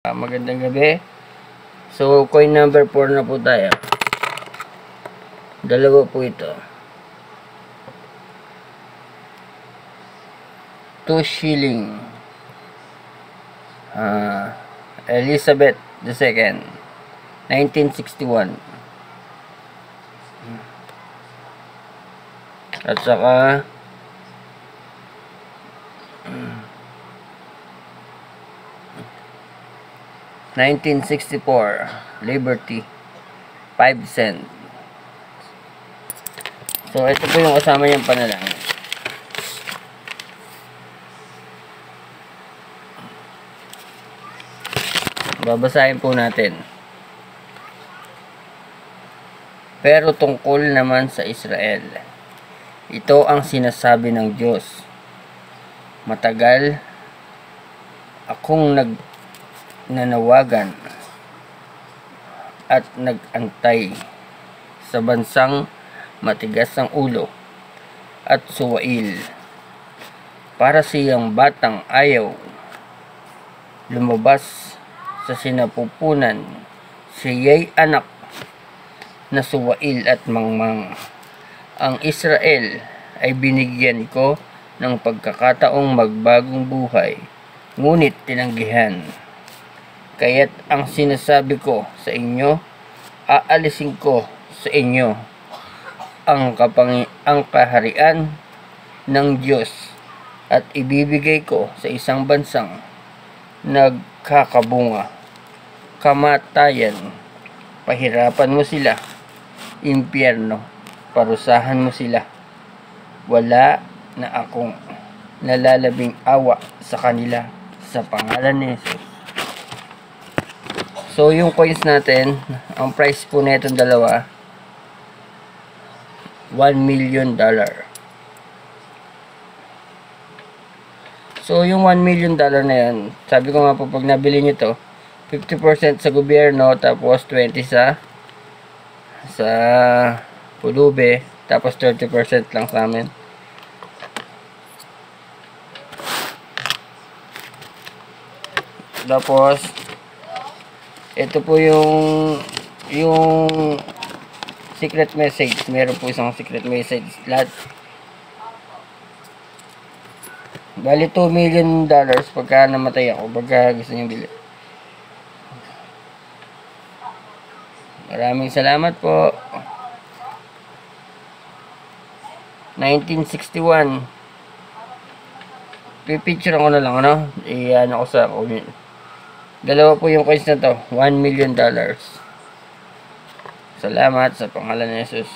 Magandang gabi. So, coin number 4 na po tayo. Dalawa po ito. 2 shilling. Elizabeth II. 1961. At saka 1964 Liberty 5 cent. So ito po yung kasama niyang panalangin. Babasahin po natin. Pero tungkol naman sa Israel, ito ang sinasabi ng Diyos. Matagal akong nanawagan at nag-antay sa bansang matigas ang ulo at suwail para siyang batang ayaw lumabas sa sinapupunan. Siya'y anak na suwail at mangmang. Ang Israel ay binigyan ko ng pagkakataong magbagong buhay, ngunit tinanggihan. Kaya't ang sinasabi ko sa inyo, aalisin ko sa inyo ang kaharian ng Diyos at ibibigay ko sa isang bansang nagkakabunga. Kamatayan, pahirapan mo sila. Impyerno, parusahan mo sila. Wala na akong nalalabing awa sa kanila sa pangalan ni Jesus. So, yung coins natin, ang price po na itong dalawa, $1 million. So, yung $1 million na yan, sabi ko nga po, pag nabili nyo to, 50% sa gobyerno, tapos 20% sa pulube, tapos 30% lang sa amin. Tapos, ito po yung secret message. Meron po isang secret message. Lahat. Bali $2 million pagka namatay ako. Pagka gusto nyo bili. Maraming salamat po. 1961. Pipicture ko na lang, ano? I-ano ko sa comment. Dalawa po yung coins na to. $1 million. Salamat sa pangalan ni Jesus.